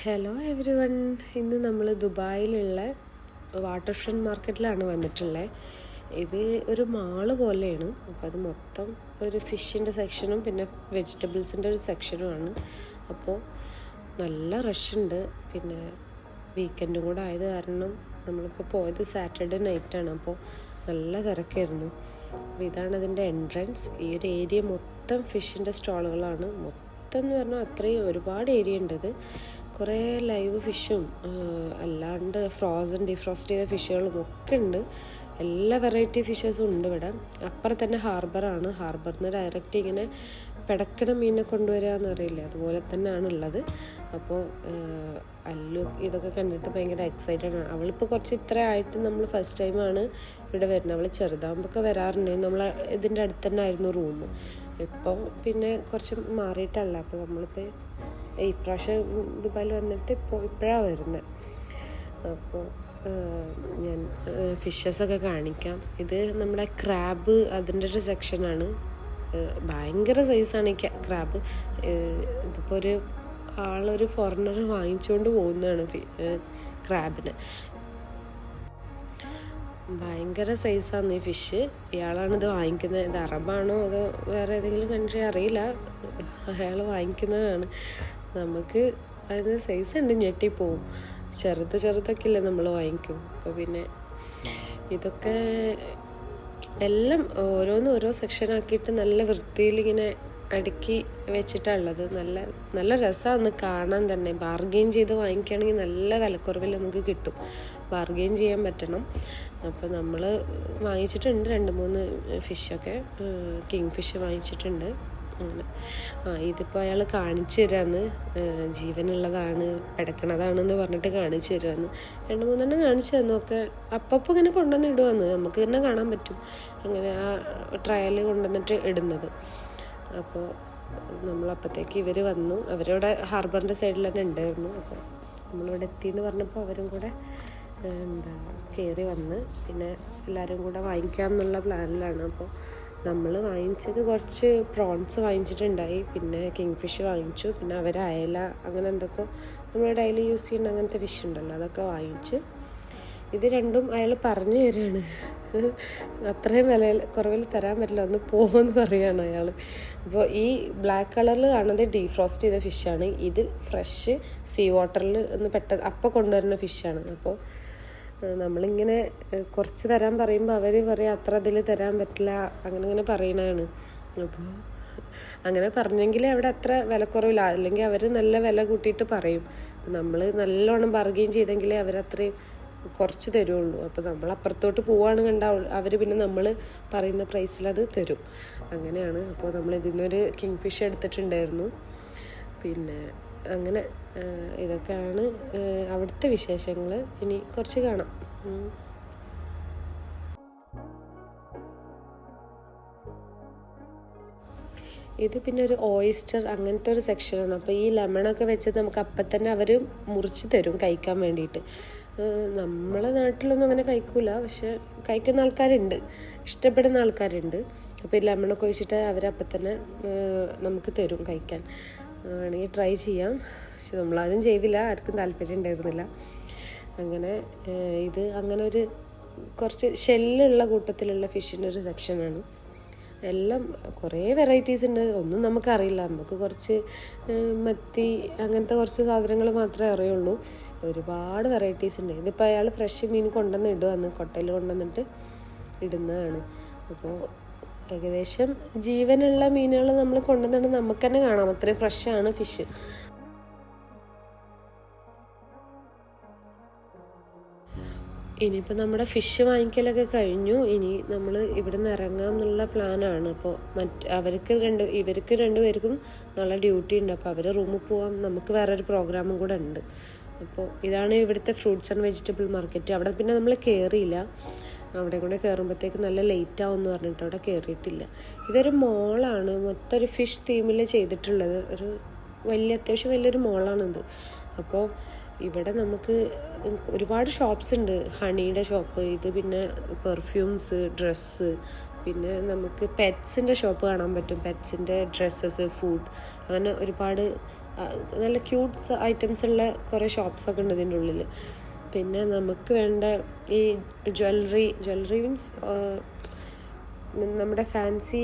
Hello every one. ഇന്ന് നമ്മൾ ദുബായിലുള്ള water front മാർക്കറ്റിലാണ് വന്നിട്ടുള്ളത്. ഇത് ഒരു മാള് പോലെയാണ്. അപ്പോൾ അത് മൊത്തം ഒരു ഫിഷിൻ്റെ സെക്ഷനും പിന്നെ വെജിറ്റബിൾസിൻ്റെ ഒരു സെക്ഷനുമാണ്. അപ്പോൾ നല്ല റഷ് ഉണ്ട്. പിന്നെ വീക്കെൻഡും കൂടെ ആയത് കാരണം നമ്മളിപ്പോൾ പോയത് സാറ്റർഡേ നൈറ്റാണ്. അപ്പോൾ നല്ല തിരക്കായിരുന്നു. അപ്പോൾ ഇതാണ് അതിൻ്റെ എൻട്രൻസ്. ഈ ഒരു ഏരിയ മൊത്തം ഫിഷിൻ്റെ സ്റ്റാളുകളാണ്. മൊത്തം എന്ന് പറഞ്ഞാൽ അത്രയും ഒരുപാട് ഏരിയ ഉണ്ട്. ഇത് കുറേ ലൈവ് ഫിഷും അല്ലാണ്ട് ഫ്രോസൺ ഡിഫ്രോസ്റ്റ് ചെയ്ത ഫിഷുകളും ഒക്കെ ഉണ്ട്. എല്ലാ വെറൈറ്റി ഫിഷസും ഉണ്ട് ഇവിടെ. അപ്പുറം തന്നെ ഹാർബറാണ്. ഹാർബറിൽ നിന്ന് ഡയറക്റ്റ് ഇങ്ങനെ പിടക്കണ മീനെ കൊണ്ടുവരിക എന്നറിയില്ല, അതുപോലെ തന്നെയാണ് ഉള്ളത്. അപ്പോൾ അല്ലു ഇതൊക്കെ കണ്ടിട്ട് ഭയങ്കര എക്സൈറ്റഡ് ആണ്. അവളിപ്പോൾ കുറച്ച് ഇത്ര ആയിട്ട് നമ്മൾ ഫസ്റ്റ് ടൈമാണ് ഇവിടെ വരുന്നത്. അവൾ ചെറുതാകുമ്പോഴൊക്കെ വരാറുണ്ടായിരുന്നു. നമ്മൾ ഇതിൻ്റെ അടുത്ത് തന്നെ ആയിരുന്നു റൂം. ഇപ്പോൾ പിന്നെ കുറച്ച് മാറിയിട്ടല്ല. അപ്പോൾ നമ്മളിപ്പോൾ ഇപ്രാവശ്യം ദുബായിൽ വന്നിട്ട് ഇപ്പോഴാണ് വരുന്നത്. അപ്പോൾ ഞാൻ ഫിഷസൊക്കെ കാണിക്കാം. ഇത് നമ്മുടെ ക്രാബ് അതിൻ്റെ ഒരു സെക്ഷനാണ്. ഭയങ്കര സൈസാണ് ഈ ക്രാബ്. ഇതിപ്പോൾ ഒരു ഫോറിനർ വാങ്ങിച്ചുകൊണ്ട് പോകുന്നതാണ് ക്രാബിന്. ഭയങ്കര സൈസാണ് ഈ ഫിഷ്. ഇയാളാണിത് വാങ്ങിക്കുന്നത്. ഇത് അറബാണോ അതോ വേറെ ഏതെങ്കിലും കൺട്രി അറിയില്ല. അയാൾ വാങ്ങിക്കുന്നതാണ്. നമുക്ക് അതിന് സൈസ് ഉണ്ട്, ഞെട്ടിപ്പോവും. ചെറുതൊക്കെ ഇല്ലേ നമ്മൾ വാങ്ങിക്കും. അപ്പോൾ പിന്നെ ഇതൊക്കെ എല്ലാം ഓരോ സെക്ഷനാക്കിയിട്ട് നല്ല വൃത്തിയിൽ ഇങ്ങനെ അടുക്കി വെച്ചിട്ടുള്ളത്. നല്ല രസമാണ് കാണാൻ തന്നെ. ബാർഗെയിൻ ചെയ്ത് വാങ്ങിക്കുകയാണെങ്കിൽ നല്ല വിലക്കുറവിൽ നമുക്ക് കിട്ടും. ബാർഗെയിൻ ചെയ്യാൻ പറ്റണം. അപ്പോൾ നമ്മൾ വാങ്ങിച്ചിട്ടുണ്ട് 2-3 ഫിഷൊക്കെ. കിങ് ഫിഷ് വാങ്ങിച്ചിട്ടുണ്ട്. അങ്ങനെ ഇതിപ്പോൾ അയാൾ കാണിച്ചു തരാമെന്ന്. ജീവനുള്ളതാണ്, പിടക്കണതാണെന്ന് പറഞ്ഞിട്ട് കാണിച്ചു തരുമെന്ന്. 2-3 കാണിച്ചു തന്നൊക്കെ അപ്പോൾ ഇങ്ങനെ കൊണ്ടുവന്ന് ഇടുമെന്ന് നമുക്ക് തന്നെ കാണാൻ പറ്റും. അങ്ങനെ ആ ട്രയൽ കൊണ്ടുവന്നിട്ട് ഇടുന്നത്. അപ്പോൾ നമ്മളപ്പോഴത്തേക്ക് ഇവർ വന്നു. അവരവിടെ ഹാർബറിൻ്റെ സൈഡിൽ തന്നെ ഉണ്ടായിരുന്നു. അപ്പോൾ നമ്മളിവിടെ എത്തിയെന്ന് പറഞ്ഞപ്പോൾ അവരും കൂടെ കയറി വന്ന് പിന്നെ എല്ലാവരും കൂടെ വാങ്ങിക്കാം എന്നുള്ള പ്ലാനിലാണ്. അപ്പോൾ നമ്മൾ വാങ്ങിച്ചത് കുറച്ച് പ്രോൺസ് വാങ്ങിച്ചിട്ടുണ്ടായി. പിന്നെ കിങ് ഫിഷ് വാങ്ങിച്ചു. പിന്നെ അയല അങ്ങനെ എന്തൊക്കെ നമ്മൾ ഡെയിലി യൂസ് ചെയ്യുന്ന അങ്ങനത്തെ ഫിഷ് ഉണ്ടല്ലോ, അതൊക്കെ വാങ്ങിച്ച്. ഇത് രണ്ടും അയാൾ പറഞ്ഞു തരികയാണ്. അത്രയും കുറവിൽ തരാൻ പറ്റില്ല, ഒന്ന് പോകുമെന്ന് പറയുകയാണ് അയാൾ. അപ്പോൾ ഈ ബ്ലാക്ക് കളറിൽ കാണുന്നത് ഡീഫ്രോസ്റ്റ് ചെയ്ത ഫിഷാണ്. ഇത് ഫ്രഷ് സീ വാട്ടറിൽ ഒന്ന് അപ്പോൾ കൊണ്ടുവരുന്ന ഫിഷാണ്. അപ്പോൾ നമ്മളിങ്ങനെ കുറച്ച് തരാൻ പറയുമ്പോൾ അവർ പറയും അത്ര അതിൽ തരാൻ പറ്റില്ല, അങ്ങനെ പറയണതാണ്. അപ്പോൾ അങ്ങനെ പറഞ്ഞെങ്കിൽ അവിടെ അത്ര വിലക്കുറവില്ല. അല്ലെങ്കിൽ അവർ നല്ല വില കൂട്ടിയിട്ട് പറയും. നമ്മൾ നല്ലോണം ബാർഗെയിൻ ചെയ്തെങ്കിലേ അവരത്രയും കുറച്ച് തരുള്ളൂ. അപ്പോൾ നമ്മൾ അപ്പുറത്തോട്ട് പോവാണ് കണ്ടാൽ അവർ പിന്നെ നമ്മൾ പറയുന്ന പ്രൈസിൽ അത് തരും. അങ്ങനെയാണ്. അപ്പോൾ നമ്മൾ ഇതിൽ നിന്നൊരു കിങ് ഫിഷ് എടുത്തിട്ടുണ്ടായിരുന്നു. പിന്നെ അങ്ങനെ ഇതൊക്കെയാണ് അവിടുത്തെ വിശേഷങ്ങൾ. ഇനി കുറച്ച് കാണാം. ഇത് പിന്നെ ഒരു ഓയിസ്റ്റർ അങ്ങനത്തെ ഒരു സെക്ഷനാണ്. അപ്പോൾ ഈ ലെമണൊക്കെ വെച്ച് നമുക്ക് അപ്പം തന്നെ അവർ മുറിച്ച് തരും കഴിക്കാൻ വേണ്ടിയിട്ട്. നമ്മളെ നാട്ടിലൊന്നും അങ്ങനെ കഴിക്കൂല, പക്ഷെ കഴിക്കുന്ന ആൾക്കാരുണ്ട്, ഇഷ്ടപ്പെടുന്ന ആൾക്കാരുണ്ട്. അപ്പോൾ ഈ ലെമണൊക്കെ ഒഴിച്ചിട്ട് അവരപ്പം തന്നെ നമുക്ക് തരും കഴിക്കാൻ. വേണമെങ്കിൽ ട്രൈ ചെയ്യാം. പക്ഷെ നമ്മളാരും ചെയ്തില്ല, ആർക്കും താല്പര്യം ഉണ്ടായിരുന്നില്ല. അങ്ങനെ ഇത് അങ്ങനെ ഒരു കുറച്ച് ഷെല്ലുള്ള കൂട്ടത്തിലുള്ള ഫിഷിൻ്റെ ഒരു സെക്ഷനാണ്. എല്ലാം കുറേ വെറൈറ്റീസ് ഉണ്ട്. ഒന്നും നമുക്കറിയില്ല. നമുക്ക് കുറച്ച് മത്തി അങ്ങനത്തെ കുറച്ച് സാധനങ്ങൾ മാത്രമേ അറിയുള്ളൂ. ഒരുപാട് വെറൈറ്റീസ് ഉണ്ട്. ഇതിപ്പോൾ അയാൾ ഫ്രഷ് മീൻ കൊണ്ടുവന്ന് ഇടുകയാണ്, കൊട്ടയിൽ കൊണ്ടുവന്നിട്ട് ഇടുന്നതാണ്. അപ്പോൾ ഏകദേശം ജീവനുള്ള മീനുകൾ നമ്മൾ കൊണ്ടുവന്നിട്ട് നമുക്ക് തന്നെ കാണാം, അത്രയും ഫ്രഷാണ് ഫിഷ്. ഇനിയിപ്പോൾ നമ്മുടെ ഫിഷ് വാങ്ങിക്കലൊക്കെ കഴിഞ്ഞു. ഇനി നമ്മൾ ഇവിടെ നിന്ന് ഇറങ്ങാം എന്നുള്ള പ്ലാനാണ്. അപ്പോൾ ഇവർക്ക് രണ്ടുപേർക്കും നാളെ ഡ്യൂട്ടി ഉണ്ട്. അപ്പോൾ അവർ റൂമിൽ പോകാം. നമുക്ക് വേറൊരു പ്രോഗ്രാമും കൂടെ ഉണ്ട്. അപ്പോൾ ഇതാണ് ഇവിടുത്തെ ഫ്രൂട്ട്സ് ആൻഡ് വെജിറ്റബിൾ മാർക്കറ്റ്. അവിടെ പിന്നെ നമ്മൾ കയറിയില്ല. അവിടെ കൂടെ കയറുമ്പോഴത്തേക്ക് നല്ല ലേറ്റ് ആവും എന്ന് പറഞ്ഞിട്ട് അവിടെ കയറിയിട്ടില്ല. ഇതൊരു മോളാണ്, മൊത്തം ഒരു ഫിഷ് തീമിൽ ചെയ്തിട്ടുള്ളത്. അത്യാവശ്യം വലിയൊരു മോളാണിത്. അപ്പോൾ ഇവിടെ നമുക്ക് ഒരുപാട് ഷോപ്സ് ഉണ്ട്. ഹണിയുടെ ഷോപ്പ്, ഇത് പിന്നെ പെർഫ്യൂംസ്, ഡ്രസ്സ്, പിന്നെ നമുക്ക് പെറ്റ്സിൻ്റെ ഷോപ്പ് കാണാൻ പറ്റും. പെറ്റ്സിൻ്റെ ഡ്രസ്സസ്, ഫുഡ്, അങ്ങനെ ഒരുപാട് നല്ല ക്യൂട്ട് ഐറ്റംസ് ഉള്ള കുറേ ഷോപ്സൊക്കെ ഉണ്ട് ഇതിൻ്റെ ഉള്ളിൽ. പിന്നെ നമുക്ക് വേണ്ട ഈ ജ്വല്ലറി മീൻസ് നമ്മുടെ ഫാൻസി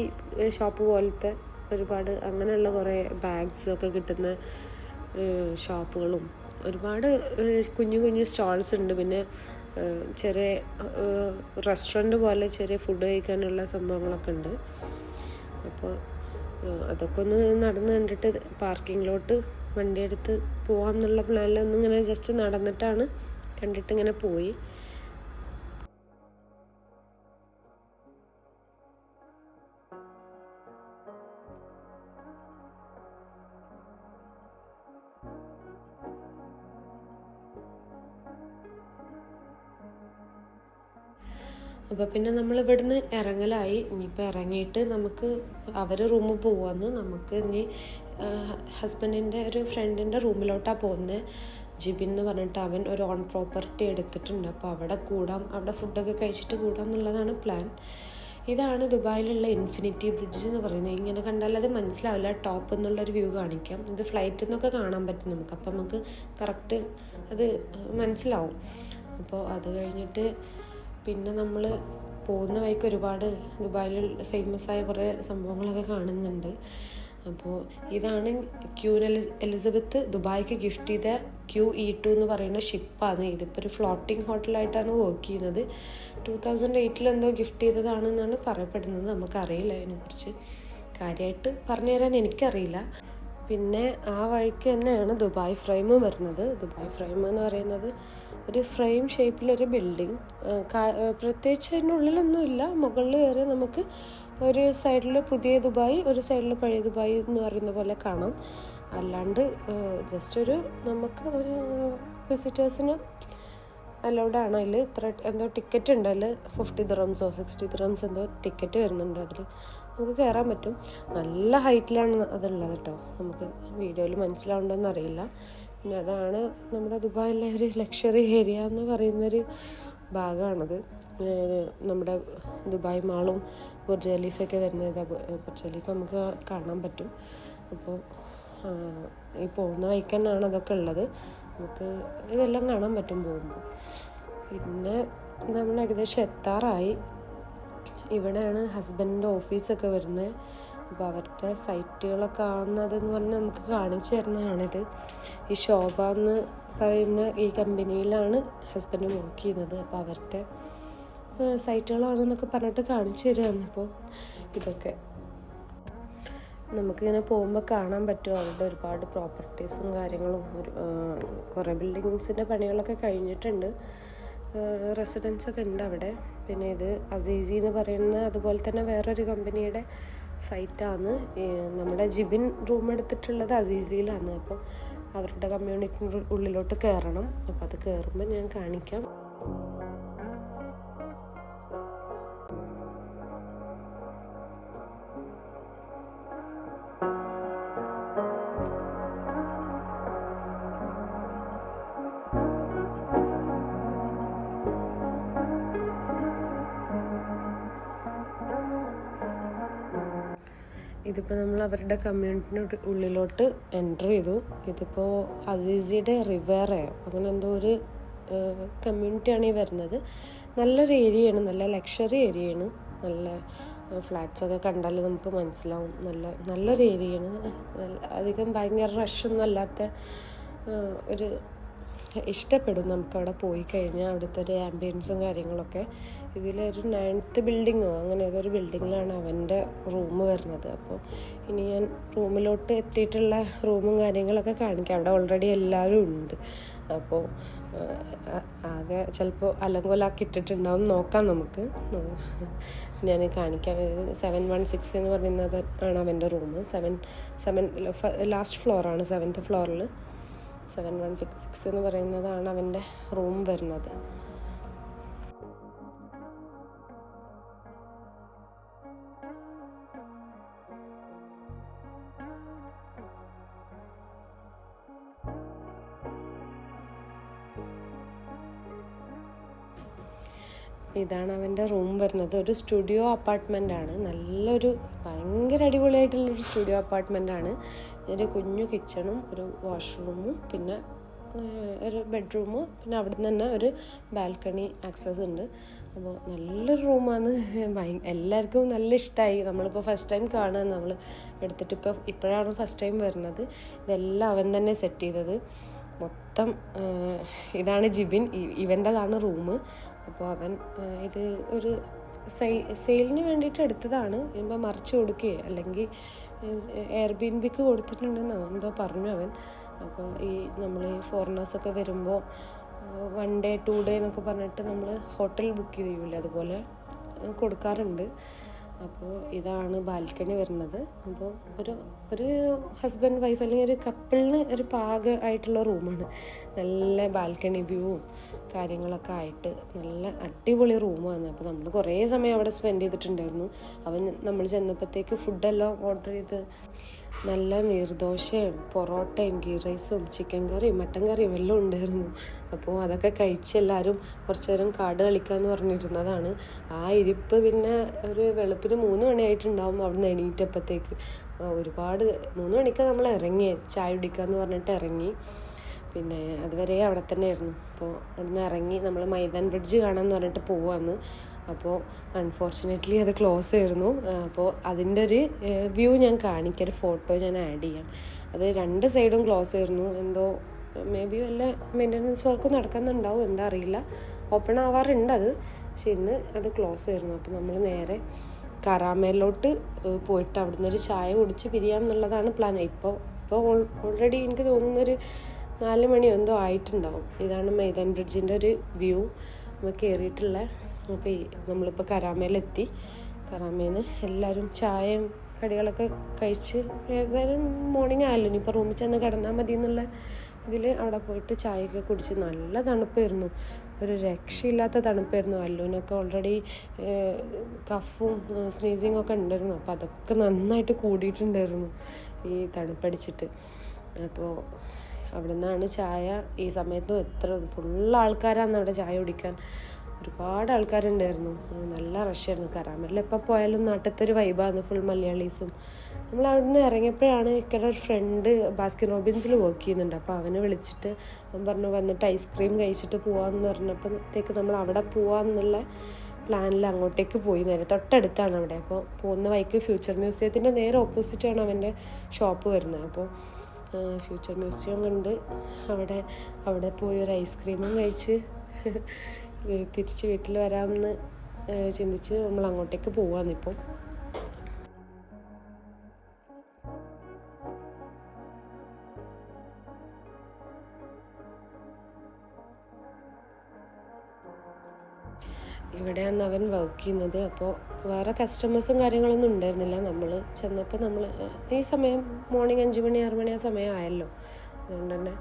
ഷോപ്പ് പോലത്തെ ഒരുപാട് അങ്ങനെയുള്ള കുറേ ബാഗ്സൊക്കെ കിട്ടുന്ന ഷോപ്പുകളും ഒരുപാട് കുഞ്ഞു കുഞ്ഞു സ്റ്റോൾസ് ഉണ്ട്. പിന്നെ ചെറിയ റെസ്റ്റോറൻറ്റ് പോലെ ചെറിയ ഫുഡ് കഴിക്കാനുള്ള സംഭവങ്ങളൊക്കെ ഉണ്ട്. അപ്പോൾ അതൊക്കെ ഒന്ന് നടന്ന് കണ്ടിട്ട് പാർക്കിങ്ങിലോട്ട് വണ്ടിയെടുത്ത് പോകാം എന്നുള്ള പ്ലാനിലൊന്നും ഇങ്ങനെ ജസ്റ്റ് നടന്നിട്ടാണ് കണ്ടിട്ടിങ്ങനെ പോയി. അപ്പോൾ പിന്നെ നമ്മൾ ഇവിടുന്ന് ഇറങ്ങലായി. ഇനിയിപ്പോൾ ഇറങ്ങിയിട്ട് നമുക്ക് അവർ റൂമിൽ പോവാന്ന്. നമുക്ക് ഇനി ഹസ്ബൻഡിൻ്റെ ഒരു ഫ്രണ്ടിൻ്റെ റൂമിലോട്ടാണ് പോകുന്നത്. ജിബിൻ എന്ന് പറഞ്ഞിട്ട് അവൻ ഒരു ഓൺ പ്രോപ്പർട്ടി എടുത്തിട്ടുണ്ട്. അപ്പോൾ അവിടെ കൂടാം, അവിടെ ഫുഡൊക്കെ കഴിച്ചിട്ട് കൂടാം എന്നുള്ളതാണ് പ്ലാൻ. ഇതാണ് ദുബായിലുള്ള ഇൻഫിനിറ്റി ബ്രിഡ്ജ് എന്ന് പറയുന്നത്. ഇങ്ങനെ കണ്ടാൽ അത് മനസ്സിലാവില്ല, ടോപ്പ് എന്നുള്ളൊരു വ്യൂ കാണിക്കാം. ഇത് ഫ്ലൈറ്റിൽ നിന്നൊക്കെ കാണാൻ പറ്റും നമുക്ക്. അപ്പം നമുക്ക് കറക്റ്റ് അത് മനസ്സിലാവും. അപ്പോൾ അത് കഴിഞ്ഞിട്ട് പിന്നെ നമ്മൾ പോകുന്ന വഴിക്ക് ഒരുപാട് ദുബായിൽ ഫേമസ് ആയ കുറേ സംഭവങ്ങളൊക്കെ കാണുന്നുണ്ട്. അപ്പോൾ ഇതാണ് ക്യൂൻ എലിസബത്ത് ദുബായിക്ക് ഗിഫ്റ്റ് ചെയ്ത QE2 എന്ന് പറയുന്ന ഷിപ്പാണ്. ഇതിപ്പോൾ ഒരു ഫ്ലോട്ടിംഗ് ഹോട്ടലായിട്ടാണ് വർക്ക് ചെയ്യുന്നത്. 2008 എന്തോ ഗിഫ്റ്റ് ചെയ്തതാണെന്നാണ് പറയപ്പെടുന്നത്. നമുക്കറിയില്ല അതിനെക്കുറിച്ച് കാര്യമായിട്ട് പറഞ്ഞു തരാൻ എനിക്കറിയില്ല. പിന്നെ ആ വഴിക്ക് തന്നെയാണ് ദുബായ് ഫ്രെയിം വരുന്നത്. ദുബായ് ഫ്രെയിം എന്ന് പറയുന്നത് ഒരു ഫ്രെയിം ഷേപ്പിലൊരു ബിൽഡിങ്. പ്രത്യേകിച്ച് അതിൻ്റെ ഉള്ളിലൊന്നുമില്ല. മുകളിൽ കയറി നമുക്ക് ഒരു സൈഡിൽ പുതിയ ദുബായ്, ഒരു സൈഡിൽ പഴയ ദുബായ് എന്ന് പറയുന്ന പോലെ കാണാം. അല്ലാണ്ട് ജസ്റ്റ് ഒരു നമുക്ക് ഒരു വിസിറ്റേഴ്സിന് അലൗഡാണ്. അതിൽ ഇത്ര എന്തോ ടിക്കറ്റ് ഉണ്ട്. അതിൽ 50 ദിറംസോ 60 ദിറംസ് എന്തോ ടിക്കറ്റ് വരുന്നുണ്ട്. അതിൽ നമുക്ക് കയറാൻ പറ്റും. നല്ല ഹൈറ്റിലാണ് അതുള്ളത് കേട്ടോ. നമുക്ക് വീഡിയോയിൽ മനസ്സിലാവുണ്ടോയെന്ന് അറിയില്ല. പിന്നെ അതാണ് നമ്മുടെ ദുബായിലെ ഒരു ലക്ഷറി ഏരിയ എന്ന് പറയുന്നൊരു ഭാഗമാണത്. നമ്മുടെ ദുബായ് മാളും ബുർജ് ഖലീഫയൊക്കെ വരുന്നത്. ബുർജ് ഖലീഫ നമുക്ക് കാണാൻ പറ്റും. അപ്പോൾ ഈ പോകുന്ന വഴിക്ക് തന്നെയാണ് അതൊക്കെ ഉള്ളത്. നമുക്ക് ഇതെല്ലാം കാണാൻ പറ്റും പോകുമ്പോൾ. പിന്നെ നമ്മൾ ഏകദേശം എത്താറായി. ഇവിടെയാണ് ഹസ്ബൻഡിൻ്റെ ഓഫീസൊക്കെ വരുന്നത്. അപ്പോൾ അവരുടെ സൈറ്റുകളൊക്കെ കാണുന്നതെന്ന് പറഞ്ഞാൽ നമുക്ക് കാണിച്ചു തരുന്നതാണിത്. ഈ ശോഭ എന്ന് പറയുന്ന ഈ കമ്പനിയിലാണ് ഹസ്ബൻഡ് വർക്ക് ചെയ്യുന്നത്. അപ്പോൾ അവരുടെ സൈറ്റുകളാണെന്നൊക്കെ പറഞ്ഞിട്ട് കാണിച്ചു തരുകയാണ്. ഇപ്പോൾ ഇതൊക്കെ നമുക്കിങ്ങനെ പോകുമ്പോൾ കാണാൻ പറ്റും. അവരുടെ ഒരുപാട് പ്രോപ്പർട്ടീസും കാര്യങ്ങളും കുറേ ബിൽഡിങ്സിൻ്റെ പണികളൊക്കെ കഴിഞ്ഞിട്ടുണ്ട്. റെസിഡൻസൊക്കെ ഉണ്ട് അവിടെ. പിന്നെ ഇത് അസീസി എന്ന് പറയുന്ന അതുപോലെ തന്നെ വേറൊരു കമ്പനിയുടെ സൈറ്റാണ്. നമ്മുടെ ജിബിൻ റൂം എടുത്തിട്ടുള്ളത് അസീസിയിലാണ്. അപ്പോൾ അവരുടെ കമ്മ്യൂണിറ്റിൻ്റെ ഉള്ളിലോട്ട് കയറണം. അപ്പോൾ അത് കയറുമ്പോൾ ഞാൻ കാണിക്കാം. ഇതിപ്പോൾ നമ്മൾ അവരുടെ കമ്മ്യൂണിറ്റിൻ്റെ ഉള്ളിലോട്ട് എൻ്റർ ചെയ്തു. ഇതിപ്പോൾ അസീസിയുടെ റിവേറയോ അങ്ങനെ എന്തോ ഒരു കമ്മ്യൂണിറ്റിയാണ് ഈ വരുന്നത്. നല്ലൊരു ഏരിയയാണ്, നല്ല ലക്ഷറി ഏരിയയാണ്. നല്ല ഫ്ലാറ്റ്സൊക്കെ കണ്ടാൽ നമുക്ക് മനസ്സിലാവും. നല്ലൊരു ഏരിയയാണ്. അധികം ഭയങ്കര റഷൊന്നും അല്ലാത്ത ഒരു ഇഷ്ടപ്പെടും നമുക്കവിടെ പോയി കഴിഞ്ഞാൽ. അവിടുത്തെ ഒരു ആംബിയൻസും കാര്യങ്ങളൊക്കെ. ഇതിലൊരു 9th ബിൽഡിങ്ങോ അങ്ങനെ ഏതൊരു ബിൽഡിങ്ങിലാണ് അവൻ്റെ റൂം വരുന്നത്. അപ്പോൾ ഇനി ഞാൻ റൂമിലോട്ട് എത്തിയിട്ടുള്ള റൂമും കാര്യങ്ങളൊക്കെ കാണിക്കാം. അവിടെ ഓൾറെഡി എല്ലാവരും ഉണ്ട്. അപ്പോൾ ആകെ ചിലപ്പോൾ അലങ്കോലാക്കി ഇട്ടിട്ടുണ്ടാവും. നോക്കാം നമുക്ക്. ഞാൻ കാണിക്കാം. 716 എന്ന് പറയുന്നത് ആണ് അവൻ്റെ റൂം. 7 ലാസ്റ്റ് ഫ്ലോറാണ്. 7th ഫ്ലോറിൽ 716 എന്ന് പറയുന്നതാണ് അവൻ്റെ റൂം വരുന്നത്. ഇതാണ് അവൻ്റെ റൂം വരുന്നത്. ഒരു സ്റ്റുഡിയോ അപ്പാർട്ട്മെൻറ്റാണ്. നല്ലൊരു ഭയങ്കര അടിപൊളിയായിട്ടുള്ളൊരു സ്റ്റുഡിയോ അപ്പാർട്ട്മെൻറ്റാണ്. ഒരു കുഞ്ഞു കിച്ചണും ഒരു വാഷ്റൂമും പിന്നെ ഒരു ബെഡ്റൂമും പിന്നെ അവിടെ നിന്ന് തന്നെ ഒരു ബാൽക്കണി ആക്സസ് ഉണ്ട്. അപ്പോൾ നല്ലൊരു റൂമാണ്. എല്ലാവർക്കും നല്ല ഇഷ്ടമായി. നമ്മളിപ്പോൾ ഫസ്റ്റ് ടൈം കാണാൻ നമ്മൾ എടുത്തിട്ട് ഇപ്പോഴാണ് ഫസ്റ്റ് ടൈം വരുന്നത്. ഇതെല്ലാം അവൻ തന്നെ സെറ്റ് ചെയ്തത് മൊത്തം. ഇതാണ് ജിബിൻ, ഇവൻ്റെതാണ് റൂം. അപ്പോൾ അവൻ ഇത് ഒരു സെയിലിന് വേണ്ടിയിട്ട് എടുത്തതാണ്. ഇനിയിപ്പോൾ മറിച്ച് കൊടുക്കുകയോ അല്ലെങ്കിൽ എയർബിൻബിക്ക് കൊടുത്തിട്ടുണ്ടെന്നോ എന്തോ പറഞ്ഞു അവൻ. അപ്പോൾ ഈ നമ്മൾ ഫോറിനേഴ്സൊക്കെ വരുമ്പോൾ 1 day 2 day എന്നൊക്കെ പറഞ്ഞിട്ട് നമ്മൾ ഹോട്ടൽ ബുക്ക് ചെയ്യൂല, അതുപോലെ കൊടുക്കാറുണ്ട്. അപ്പോൾ ഇതാണ് ബാൽക്കണി വരുന്നത്. അപ്പോൾ ഒരു ഹസ്ബൻഡ് വൈഫ് അല്ലെങ്കിൽ ഒരു കപ്പിളിന് ഒരു പാകമായിട്ടുള്ള റൂമാണ്. നല്ല ബാൽക്കണി വ്യൂവും കാര്യങ്ങളൊക്കെ ആയിട്ട് നല്ല അടിപൊളി റൂമാണ്. അപ്പോൾ നമ്മൾ കുറേ സമയം അവിടെ സ്പെൻഡ് ചെയ്തിട്ടുണ്ടായിരുന്നു. നമ്മൾ ചെന്നപ്പോഴത്തേക്ക് ഫുഡെല്ലാം ഓർഡർ ചെയ്ത് നല്ല നീർദോശയും പൊറോട്ടയും ഗീ റൈസും ചിക്കൻ കറിയും മട്ടൻ കറിയും എല്ലാം ഉണ്ടായിരുന്നു. അപ്പോൾ അതൊക്കെ കഴിച്ച് എല്ലാവരും കുറച്ച് നേരം കാർഡ് കളിക്കാമെന്ന് പറഞ്ഞിരുന്നതാണ്. ആ ഇരിപ്പ് പിന്നെ ഒരു വെളുപ്പിന് 3 മണിയായിട്ടുണ്ടാവും അവിടെ നിന്ന് എണീറ്റപ്പോഴത്തേക്ക്. ഒരുപാട് 3 മണിക്ക് നമ്മൾ ഇറങ്ങി ചായ കുടിക്കാമെന്ന് പറഞ്ഞിട്ട് ഇറങ്ങി. പിന്നെ അതുവരെ അവിടെ തന്നെ ആയിരുന്നു. അപ്പോൾ അവിടെ നിന്ന് ഇറങ്ങി നമ്മൾ മൈതാൻ ബ്രിഡ്ജ് കാണാമെന്ന് പറഞ്ഞിട്ട് പോവാന്ന്. അപ്പോൾ അൺഫോർച്ചുനേറ്റ്ലി അത് ക്ലോസ് ആയിരുന്നു. അപ്പോൾ അതിൻ്റെ ഒരു വ്യൂ ഞാൻ കാണിക്കാം, ഒരു ഫോട്ടോ ഞാൻ ആഡ് ചെയ്യാം. അത് 2 സൈഡും ക്ലോസ് ആയിരുന്നു. എന്തോ മേ ബി വല്ല മെയിൻ്റനൻസ് വർക്ക് നടക്കുന്നുണ്ടാവും, എന്താ അറിയില്ല. ഓപ്പൺ ആവാറുണ്ട് അത്, പക്ഷെ ഇന്ന് അത് ക്ലോസ് ആയിരുന്നു. അപ്പോൾ നമ്മൾ നേരെ കരാമേലോട്ട് പോയിട്ട് അവിടുന്ന് ഒരു ചായ കുടിച്ച് പിരിയാമെന്നുള്ളതാണ് പ്ലാൻ. ഇപ്പോൾ ഓൾറെഡി എനിക്ക് തോന്നുന്നൊരു 4 മണി എന്തോ ആയിട്ടുണ്ടാവും. ഇതാണ് മൈതാൻ ബ്രിഡ്ജിൻ്റെ ഒരു വ്യൂ നമ്മൾ കയറിയിട്ടുള്ള. അപ്പോൾ നമ്മളിപ്പോൾ കരാമയിലെത്തി. കരാമയിൽ നിന്ന് എല്ലാവരും ചായയും കടികളൊക്കെ കഴിച്ച് ഏതായാലും മോർണിംഗ് ആയല്ലോ, ഇനിയിപ്പോൾ റൂമിൽ ചെന്ന് കിടന്നാൽ മതി എന്നുള്ള ഇതിൽ അവിടെ പോയിട്ട് ചായയൊക്കെ കുടിച്ച് നല്ല തണുപ്പായിരുന്നു. ഒരു രക്ഷയില്ലാത്ത തണുപ്പായിരുന്നു. അല്ലുവിനൊക്കെ ഓൾറെഡി കഫും സ്നീസിങ്ങും ഒക്കെ ഉണ്ടായിരുന്നു. അപ്പോൾ അതൊക്കെ നന്നായിട്ട് കൂടിയിട്ടുണ്ടായിരുന്നു ഈ തണുപ്പടിച്ചിട്ട്. അപ്പോൾ അവിടെ നിന്നാണ് ചായ. ഈ സമയത്ത് ഫുൾ ആൾക്കാരാണ് അവിടെ ചായ കുടിക്കാൻ. ഒരുപാട് ആൾക്കാരുണ്ടായിരുന്നു. നല്ല റഷായിരുന്നു. കരാമയിൽ എപ്പോൾ പോയാലും നാട്ടിലത്തെ ഒരു വൈബാണ്, ഫുൾ മലയാളീസും. നമ്മൾ അവിടെ നിന്ന് ഇറങ്ങിയപ്പോഴാണ് എനിക്കൊരു ഒരു ഫ്രണ്ട് ബാസ്കിൻ റോബിൻസിൽ വർക്ക് ചെയ്യുന്നുണ്ട്. അപ്പോൾ അവനെ വിളിച്ചിട്ട് അവൻ പറഞ്ഞു വന്നിട്ട് ഐസ്ക്രീം കഴിച്ചിട്ട് പോകാമെന്ന് പറഞ്ഞപ്പോഴത്തേക്ക് നമ്മൾ അവിടെ പോകാമെന്നുള്ള പ്ലാനിൽ അങ്ങോട്ടേക്ക് പോയി. നേരെ തൊട്ടടുത്താണ് അവിടെ. അപ്പോൾ പോകുന്ന വഴിക്ക് ഫ്യൂച്ചർ മ്യൂസിയത്തിൻ്റെ നേരെ ഓപ്പോസിറ്റാണ് അവൻ്റെ ഷോപ്പ് വരുന്നത്. അപ്പോൾ ഫ്യൂച്ചർ മ്യൂസിയം കണ്ട് അവിടെ പോയി ഒരു ഐസ്ക്രീമും കഴിച്ച് തിരിച്ച് വീട്ടിൽ വരാമെന്ന് ചിന്തിച്ച് നമ്മൾ അങ്ങോട്ടേക്ക് പോവാന്നിപ്പോൾ. ഇവിടെയാണ് അവൻ വർക്ക് ചെയ്യുന്നത്. അപ്പോൾ വേറെ കസ്റ്റമേഴ്സും കാര്യങ്ങളൊന്നും ഉണ്ടായിരുന്നില്ല. നമ്മൾ ചെന്നപ്പോൾ ഈ സമയം മോർണിംഗ് 5 മണി 6 മണി ആ സമയം ആയല്ലോ. അതുകൊണ്ട് തന്നെ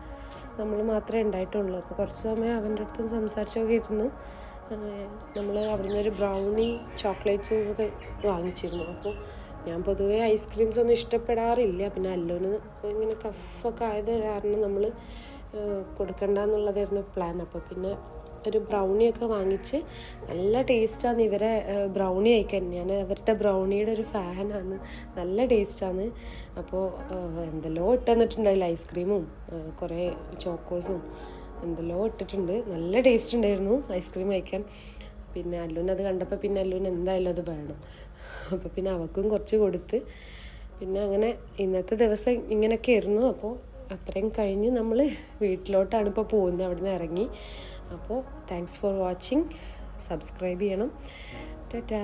നമ്മൾ മാത്രമേ ഉണ്ടായിട്ടുള്ളൂ. അപ്പോൾ കുറച്ച് സമയം അവൻ്റെ അടുത്തും സംസാരിച്ചൊക്കെ ഇരുന്ന് നമ്മൾ അവിടെ നിന്നൊരു ബ്രൗണി ചോക്ലേറ്റ്സും ഒക്കെ വാങ്ങിച്ചിരുന്നു. അപ്പോൾ ഞാൻ പൊതുവേ ഐസ്ക്രീംസ് ഒന്നും ഇഷ്ടപ്പെടാറില്ല. പിന്നെ അല്ലുവിന് ഇങ്ങനെ കഫൊക്കെ ആയത് കാരണം നമ്മൾ കൊടുക്കണ്ടെന്നുള്ളതായിരുന്നു പ്ലാൻ. അപ്പോൾ പിന്നെ ഒരു ബ്രൗണിയൊക്കെ വാങ്ങിച്ച് നല്ല ടേസ്റ്റാണ് ഇവരെ ബ്രൗണി കഴിക്കാൻ. ഞാൻ അവരുടെ ബ്രൗണിയുടെ ഒരു ഫാനാണ്. നല്ല ടേസ്റ്റാണ്. അപ്പോൾ എന്തെല്ലോ ഇട്ടുതന്നിട്ടുണ്ടായില്ല, ഐസ്ക്രീമും കുറേ ചോക്കോസും എന്തെല്ലോ ഇട്ടിട്ടുണ്ട്. നല്ല ടേസ്റ്റ് ഉണ്ടായിരുന്നു ഐസ്ക്രീം കഴിക്കാൻ. പിന്നെ അല്ലുവിന് അത് കണ്ടപ്പോൾ പിന്നെ അല്ലുവിന് എന്തായാലും അത് വേണം. അപ്പോൾ പിന്നെ അവൾക്കും കുറച്ച് കൊടുത്ത് പിന്നെ അങ്ങനെ ഇന്നത്തെ ദിവസം ഇങ്ങനെയൊക്കെ ആയിരുന്നു. അപ്പോൾ അത്രയും കഴിഞ്ഞ് നമ്മൾ വീട്ടിലോട്ടാണ് ഇപ്പോൾ പോകുന്നത്. അവിടെ നിന്ന് ഇറങ്ങി. അപ്പോൾ താങ്ക്സ് ഫോർ വാച്ചിങ്. സബ്സ്ക്രൈബ് ചെയ്യണം. ടാറ്റാ.